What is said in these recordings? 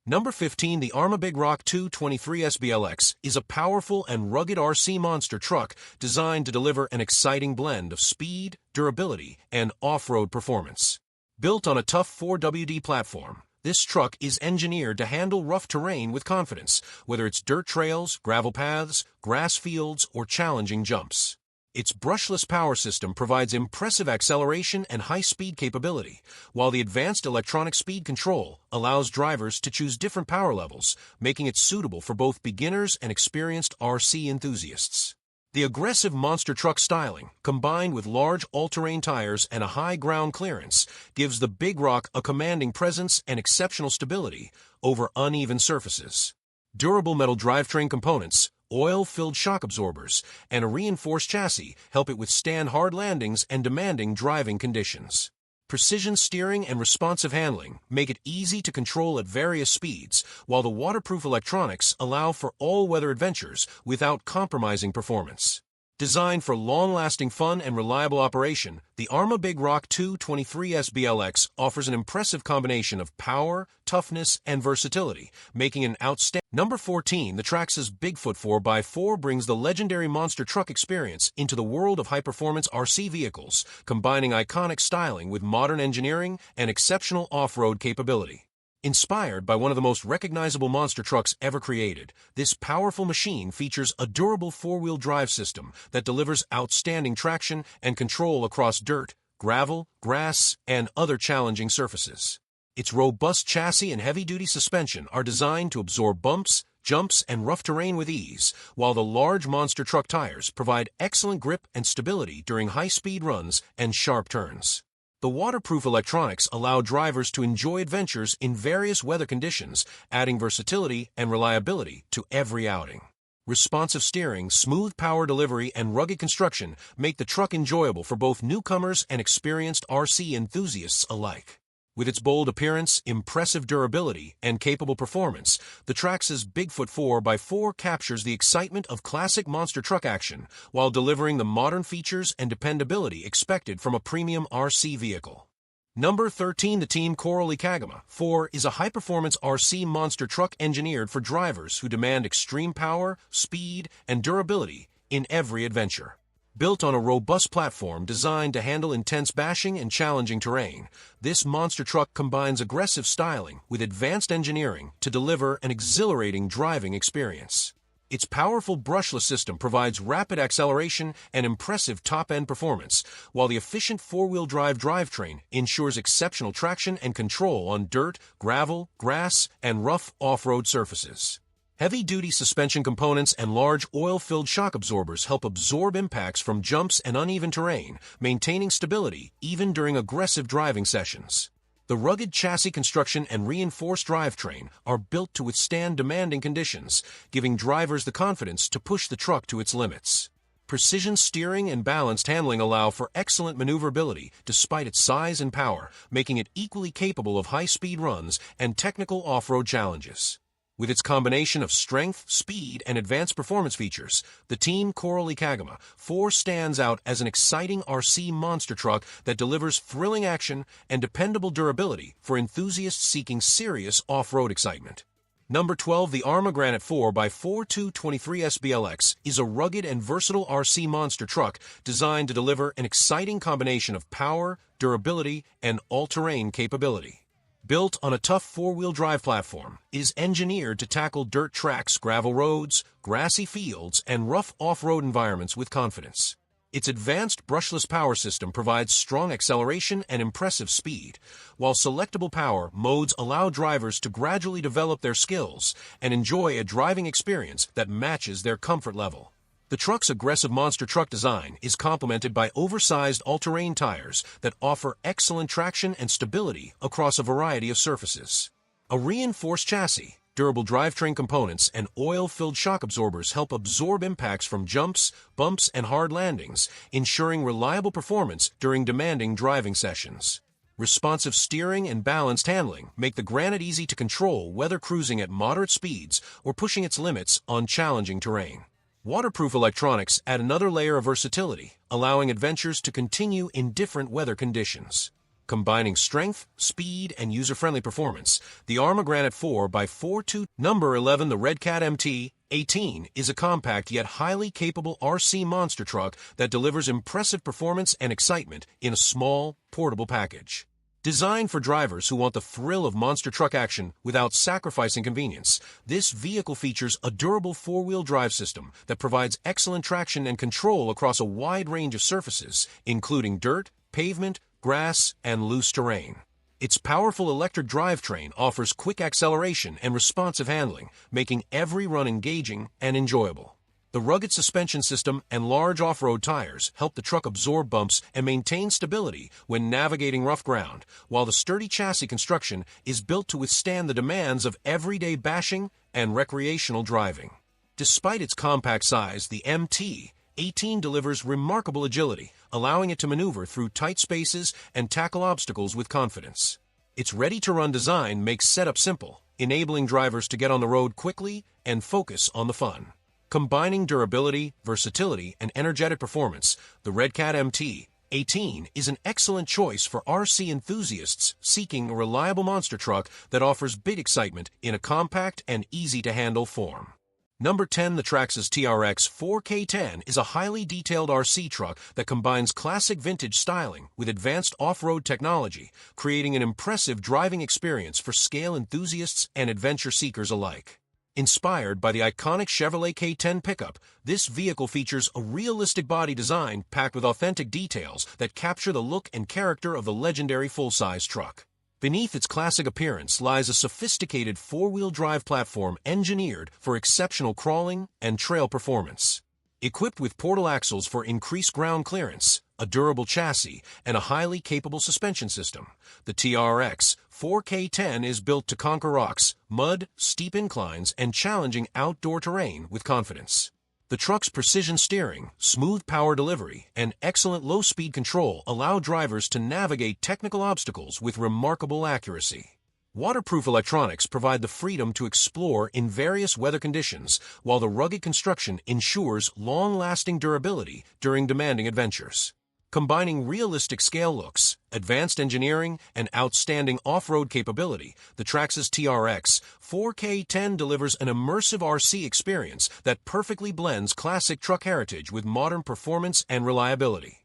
Number 15, the Arrma Big Rock 223 SBLX is a powerful and rugged RC monster truck designed to deliver an exciting blend of speed, durability, and off-road performance. Built on a tough 4WD platform, this truck is engineered to handle rough terrain with confidence, whether it's dirt trails, gravel paths, grass fields, or challenging jumps. Its brushless power system provides impressive acceleration and high-speed capability, while the advanced electronic speed control allows drivers to choose different power levels, making it suitable for both beginners and experienced RC enthusiasts. The aggressive monster truck styling, combined with large all-terrain tires and a high ground clearance, gives the Big Rock a commanding presence and exceptional stability over uneven surfaces. Durable metal drivetrain components, oil-filled shock absorbers, and a reinforced chassis help it withstand hard landings and demanding driving conditions. Precision steering and responsive handling make it easy to control at various speeds, while the waterproof electronics allow for all-weather adventures without compromising performance. Designed for long-lasting fun and reliable operation, the Arrma Big Rock 223 SBLX offers an impressive combination of power, toughness, and versatility, making it an outstanding. Number 14, the Traxxas Bigfoot 4x4 brings the legendary monster truck experience into the world of high-performance RC vehicles, combining iconic styling with modern engineering and exceptional off-road capability. Inspired by one of the most recognizable monster trucks ever created, this powerful machine features a durable four-wheel drive system that delivers outstanding traction and control across dirt, gravel, grass, and other challenging surfaces. Its robust chassis and heavy-duty suspension are designed to absorb bumps, jumps, and rough terrain with ease, while the large monster truck tires provide excellent grip and stability during high-speed runs and sharp turns. The waterproof electronics allow drivers to enjoy adventures in various weather conditions, adding versatility and reliability to every outing. Responsive steering, smooth power delivery, and rugged construction make the truck enjoyable for both newcomers and experienced RC enthusiasts alike. With its bold appearance, impressive durability, and capable performance, the Traxxas Bigfoot 4x4 captures the excitement of classic monster truck action while delivering the modern features and dependability expected from a premium RC vehicle. Number 13, the Team Coral Kagama 4 is a high-performance RC monster truck engineered for drivers who demand extreme power, speed, and durability in every adventure. Built on a robust platform designed to handle intense bashing and challenging terrain, this monster truck combines aggressive styling with advanced engineering to deliver an exhilarating driving experience. Its powerful brushless system provides rapid acceleration and impressive top-end performance, while the efficient four-wheel drive drivetrain ensures exceptional traction and control on dirt, gravel, grass, and rough off-road surfaces. Heavy-duty suspension components and large oil-filled shock absorbers help absorb impacts from jumps and uneven terrain, maintaining stability even during aggressive driving sessions. The rugged chassis construction and reinforced drivetrain are built to withstand demanding conditions, giving drivers the confidence to push the truck to its limits. Precision steering and balanced handling allow for excellent maneuverability despite its size and power, making it equally capable of high-speed runs and technical off-road challenges. With its combination of strength, speed, and advanced performance features, the Team Coral Kagama 4 stands out as an exciting RC monster truck that delivers thrilling action and dependable durability for enthusiasts seeking serious off-road excitement. Number 12, the Arrma Granite 4x4 223 SBLX is a rugged and versatile RC monster truck designed to deliver an exciting combination of power, durability, and all-terrain capability. Built on a tough four-wheel drive platform, it is engineered to tackle dirt tracks, gravel roads, grassy fields, and rough off-road environments with confidence. Its advanced brushless power system provides strong acceleration and impressive speed, while selectable power modes allow drivers to gradually develop their skills and enjoy a driving experience that matches their comfort level. The truck's aggressive monster truck design is complemented by oversized all-terrain tires that offer excellent traction and stability across a variety of surfaces. A reinforced chassis, durable drivetrain components, and oil-filled shock absorbers help absorb impacts from jumps, bumps, and hard landings, ensuring reliable performance during demanding driving sessions. Responsive steering and balanced handling make the Granite easy to control whether cruising at moderate speeds or pushing its limits on challenging terrain. Waterproof electronics add another layer of versatility, allowing adventures to continue in different weather conditions. Combining strength, speed, and user-friendly performance, the Arma Granite 4x42. Number 11. The Redcat MT-18 is a compact yet highly capable RC monster truck that delivers impressive performance and excitement in a small, portable package. Designed for drivers who want the thrill of monster truck action without sacrificing convenience, this vehicle features a durable four-wheel drive system that provides excellent traction and control across a wide range of surfaces, including dirt, pavement, grass, and loose terrain. Its powerful electric drivetrain offers quick acceleration and responsive handling, making every run engaging and enjoyable. The rugged suspension system and large off-road tires help the truck absorb bumps and maintain stability when navigating rough ground, while the sturdy chassis construction is built to withstand the demands of everyday bashing and recreational driving. Despite its compact size, the MT-18 delivers remarkable agility, allowing it to maneuver through tight spaces and tackle obstacles with confidence. Its ready-to-run design makes setup simple, enabling drivers to get on the road quickly and focus on the fun. Combining durability, versatility, and energetic performance, the Redcat MT-18 is an excellent choice for RC enthusiasts seeking a reliable monster truck that offers big excitement in a compact and easy-to-handle form. Number 10. The Traxxas TRX 4K10 is a highly detailed RC truck that combines classic vintage styling with advanced off-road technology, creating an impressive driving experience for scale enthusiasts and adventure seekers alike. Inspired by the iconic Chevrolet K10 pickup, this vehicle features a realistic body design packed with authentic details that capture the look and character of the legendary full-size truck. Beneath its classic appearance lies a sophisticated four-wheel drive platform engineered for exceptional crawling and trail performance. Equipped with portal axles for increased ground clearance, a durable chassis, and a highly capable suspension system, the TRX 4K10 is built to conquer rocks, mud, steep inclines, and challenging outdoor terrain with confidence. The truck's precision steering, smooth power delivery, and excellent low-speed control allow drivers to navigate technical obstacles with remarkable accuracy. Waterproof electronics provide the freedom to explore in various weather conditions, while the rugged construction ensures long-lasting durability during demanding adventures. Combining realistic scale looks, advanced engineering, and outstanding off-road capability, the Traxxas TRX 4K10 delivers an immersive RC experience that perfectly blends classic truck heritage with modern performance and reliability.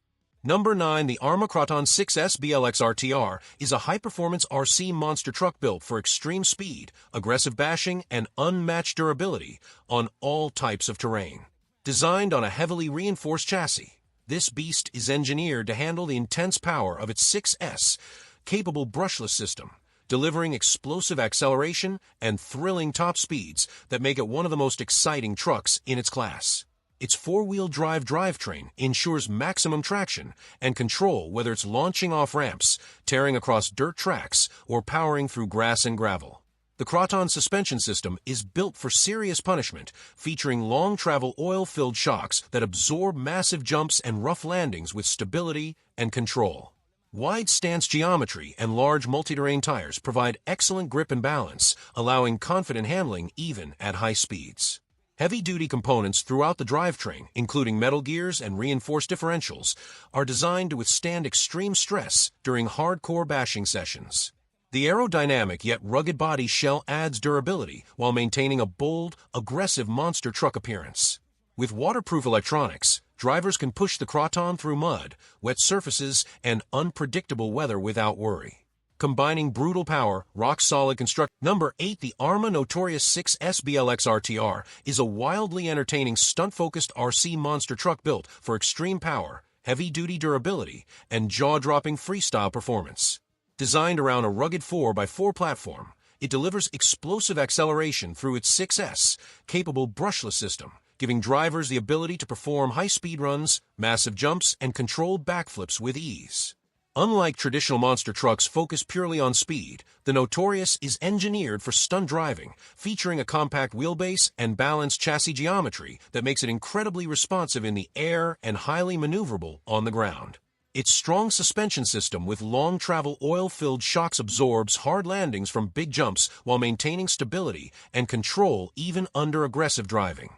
Number 9. The Arma Croton 6S BLX RTR is a high-performance RC monster truck built for extreme speed, aggressive bashing, and unmatched durability on all types of terrain. Designed on a heavily reinforced chassis, this beast is engineered to handle the intense power of its 6S capable brushless system, delivering explosive acceleration and thrilling top speeds that make it one of the most exciting trucks in its class. Its four-wheel drive drivetrain ensures maximum traction and control whether it's launching off ramps, tearing across dirt tracks, or powering through grass and gravel. The Croton suspension system is built for serious punishment, featuring long-travel oil-filled shocks that absorb massive jumps and rough landings with stability and control. Wide stance geometry and large multi-terrain tires provide excellent grip and balance, allowing confident handling even at high speeds. Heavy-duty components throughout the drivetrain, including metal gears and reinforced differentials, are designed to withstand extreme stress during hardcore bashing sessions. The aerodynamic yet rugged body shell adds durability while maintaining a bold, aggressive monster truck appearance. With waterproof electronics, drivers can push the Croton through mud, wet surfaces, and unpredictable weather without worry. Combining brutal power, rock-solid construction. Number 8. The Arma Notorious 6S BLX RTR is a wildly entertaining stunt-focused RC monster truck built for extreme power, heavy-duty durability, and jaw-dropping freestyle performance. Designed around a rugged 4x4 platform, it delivers explosive acceleration through its 6S capable brushless system, giving drivers the ability to perform high-speed runs, massive jumps, and controlled backflips with ease. Unlike traditional monster trucks focused purely on speed, the Notorious is engineered for stunt driving, featuring a compact wheelbase and balanced chassis geometry that makes it incredibly responsive in the air and highly maneuverable on the ground. Its strong suspension system with long-travel oil-filled shocks absorbs hard landings from big jumps while maintaining stability and control even under aggressive driving.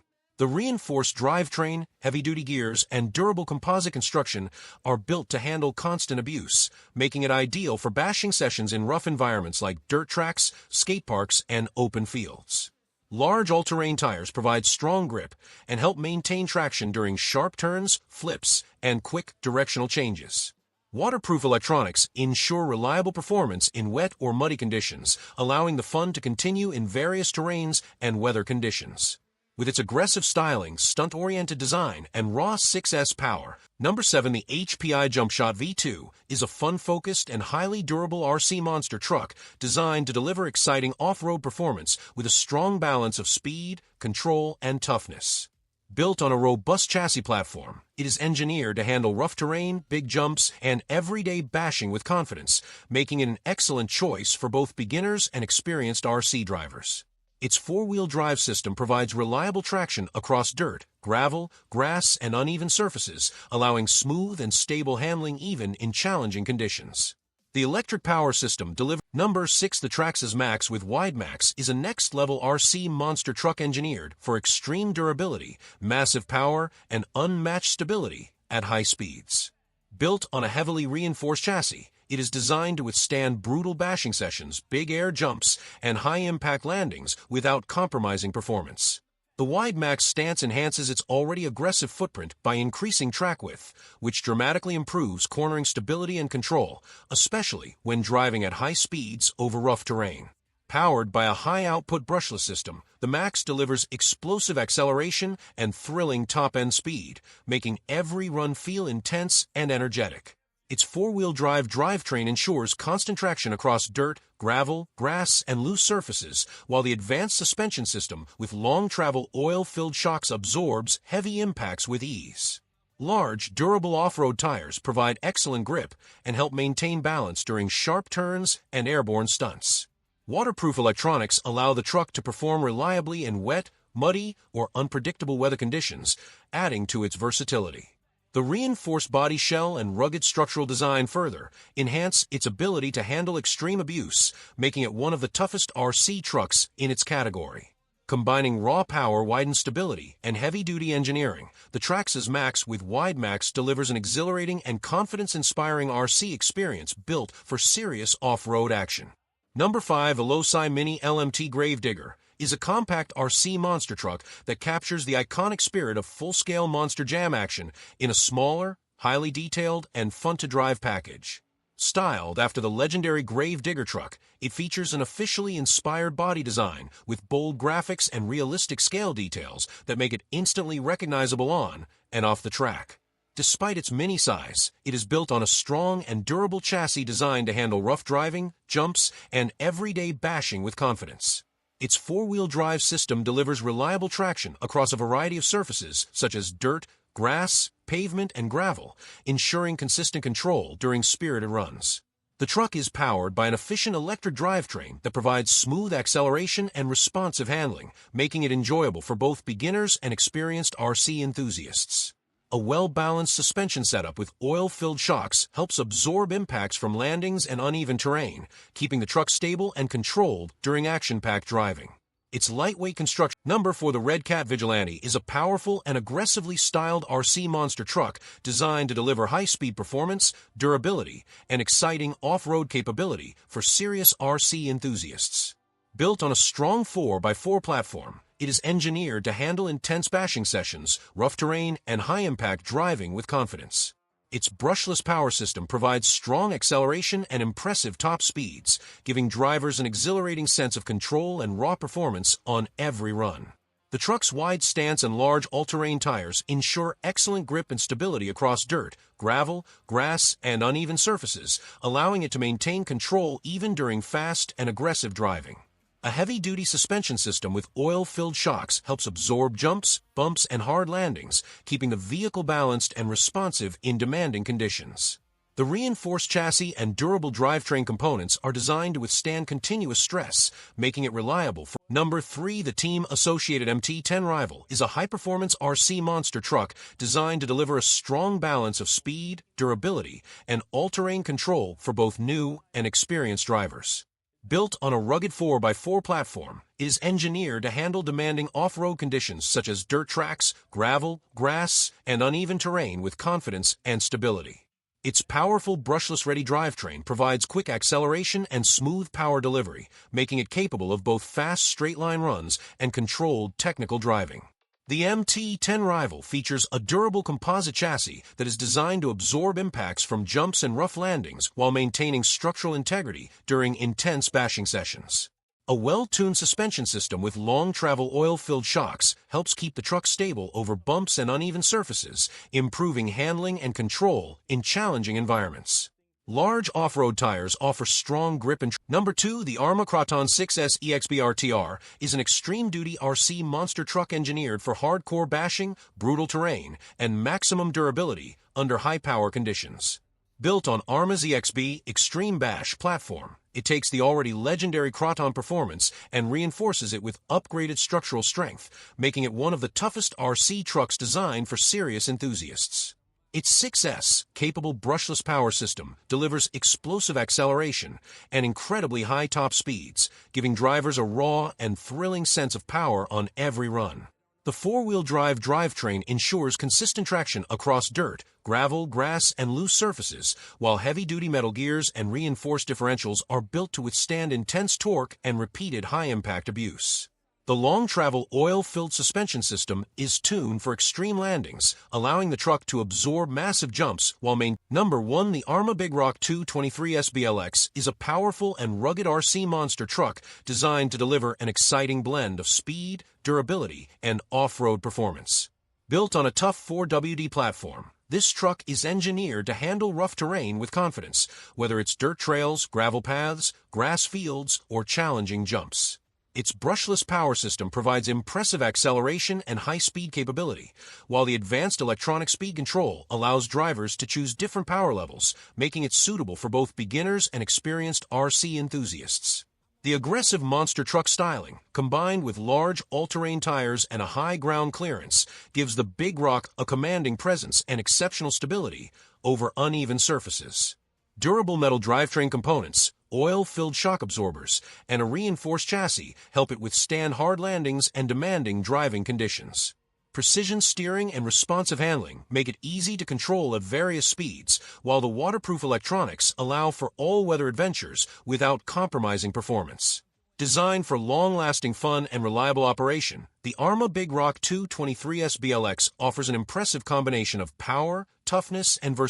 The reinforced drivetrain, heavy-duty gears, and durable composite construction are built to handle constant abuse, making it ideal for bashing sessions in rough environments like dirt tracks, skate parks, and open fields. Large all-terrain tires provide strong grip and help maintain traction during sharp turns, flips, and quick directional changes. Waterproof electronics ensure reliable performance in wet or muddy conditions, allowing the fun to continue in various terrains and weather conditions. With its aggressive styling, stunt-oriented design, and raw 6S power, number 7, the HPI Jumpshot V2 is a fun-focused and highly durable RC monster truck designed to deliver exciting off-road performance with a strong balance of speed, control, and toughness. Built on a robust chassis platform, it is engineered to handle rough terrain, big jumps, and everyday bashing with confidence, making it an excellent choice for both beginners and experienced RC drivers. Its four-wheel drive system provides reliable traction across dirt, gravel, grass, and uneven surfaces, allowing smooth and stable handling even in challenging conditions. The electric power system delivers. Number 6, the Traxxas Max with Wide Max is a next-level RC monster truck engineered for extreme durability, massive power, and unmatched stability at high speeds. Built on a heavily reinforced chassis, it is designed to withstand brutal bashing sessions, big air jumps, and high-impact landings without compromising performance. The Wide Max stance enhances its already aggressive footprint by increasing track width, which dramatically improves cornering stability and control, especially when driving at high speeds over rough terrain. Powered by a high-output brushless system, the Max delivers explosive acceleration and thrilling top-end speed, making every run feel intense and energetic. Its four-wheel drive drivetrain ensures constant traction across dirt, gravel, grass, and loose surfaces, while the advanced suspension system with long-travel oil-filled shocks absorbs heavy impacts with ease. Large, durable off-road tires provide excellent grip and help maintain balance during sharp turns and airborne stunts. Waterproof electronics allow the truck to perform reliably in wet, muddy, or unpredictable weather conditions, adding to its versatility. The reinforced body shell and rugged structural design further enhance its ability to handle extreme abuse, making it one of the toughest RC trucks in its category. Combining raw power, widened stability, and heavy-duty engineering, the Traxxas Max with Wide Max delivers an exhilarating and confidence-inspiring RC experience built for serious off-road action. Number 5, the Losi Mini LMT Gravedigger is a compact RC monster truck that captures the iconic spirit of full-scale monster jam action in a smaller, highly detailed, and fun-to-drive package. Styled after the legendary Gravedigger truck, it features an officially inspired body design with bold graphics and realistic scale details that make it instantly recognizable on and off the track. Despite its mini size, it is built on a strong and durable chassis designed to handle rough driving, jumps, and everyday bashing with confidence. Its four-wheel drive system delivers reliable traction across a variety of surfaces such as dirt, grass, pavement, and gravel, ensuring consistent control during spirited runs. The truck is powered by an efficient electric drivetrain that provides smooth acceleration and responsive handling, making it enjoyable for both beginners and experienced RC enthusiasts. A well-balanced suspension setup with oil-filled shocks helps absorb impacts from landings and uneven terrain, keeping the truck stable and controlled during action-packed driving. Its lightweight construction. Number 4, the Red Cat Vigilante is a powerful and aggressively styled RC monster truck designed to deliver high-speed performance, durability, and exciting off-road capability for serious RC enthusiasts. Built on a strong 4x4 platform, it is engineered to handle intense bashing sessions, rough terrain, and high-impact driving with confidence. Its brushless power system provides strong acceleration and impressive top speeds, giving drivers an exhilarating sense of control and raw performance on every run. The truck's wide stance and large all-terrain tires ensure excellent grip and stability across dirt, gravel, grass, and uneven surfaces, allowing it to maintain control even during fast and aggressive driving. A heavy-duty suspension system with oil-filled shocks helps absorb jumps, bumps, and hard landings, keeping the vehicle balanced and responsive in demanding conditions. The reinforced chassis and durable drivetrain components are designed to withstand continuous stress, making it reliable for. Number 3, the Team Associated MT-10 Rival is a high-performance RC monster truck designed to deliver a strong balance of speed, durability, and all-terrain control for both new and experienced drivers. Built on a rugged 4x4 platform, it is engineered to handle demanding off-road conditions such as dirt tracks, gravel, grass, and uneven terrain with confidence and stability. Its powerful brushless-ready drivetrain provides quick acceleration and smooth power delivery, making it capable of both fast straight-line runs and controlled technical driving. The MT-10 Rival features a durable composite chassis that is designed to absorb impacts from jumps and rough landings while maintaining structural integrity during intense bashing sessions. A well-tuned suspension system with long-travel oil-filled shocks helps keep the truck stable over bumps and uneven surfaces, improving handling and control in challenging environments. Large off-road tires offer strong grip and Number 2, the Arrma Kraton 6S EXBR-TR is an extreme-duty RC monster truck engineered for hardcore bashing, brutal terrain, and maximum durability under high-power conditions. Built on Arrma's EXB Extreme Bash platform, it takes the already legendary Kraton performance and reinforces it with upgraded structural strength, making it one of the toughest RC trucks designed for serious enthusiasts. Its 6S-capable brushless power system delivers explosive acceleration and incredibly high top speeds, giving drivers a raw and thrilling sense of power on every run. The four-wheel drive drivetrain ensures consistent traction across dirt, gravel, grass, and loose surfaces, while heavy-duty metal gears and reinforced differentials are built to withstand intense torque and repeated high-impact abuse. The long-travel oil-filled suspension system is tuned for extreme landings, allowing the truck to absorb massive jumps while maintaining. Number 1, the Arrma Big Rock 223 SBLX is a powerful and rugged RC monster truck designed to deliver an exciting blend of speed, durability, and off-road performance. Built on a tough 4WD platform, this truck is engineered to handle rough terrain with confidence, whether it's dirt trails, gravel paths, grass fields, or challenging jumps. Its brushless power system provides impressive acceleration and high-speed capability, while the advanced electronic speed control allows drivers to choose different power levels, making it suitable for both beginners and experienced RC enthusiasts. The aggressive monster truck styling, combined with large all-terrain tires and a high ground clearance, gives the Big Rock a commanding presence and exceptional stability over uneven surfaces. Durable metal drivetrain components, oil-filled shock absorbers, and a reinforced chassis help it withstand hard landings and demanding driving conditions. Precision steering and responsive handling make it easy to control at various speeds, while the waterproof electronics allow for all-weather adventures without compromising performance. Designed for long-lasting fun and reliable operation, the Arrma Big Rock 223 SBLX offers an impressive combination of power, toughness, and versatility.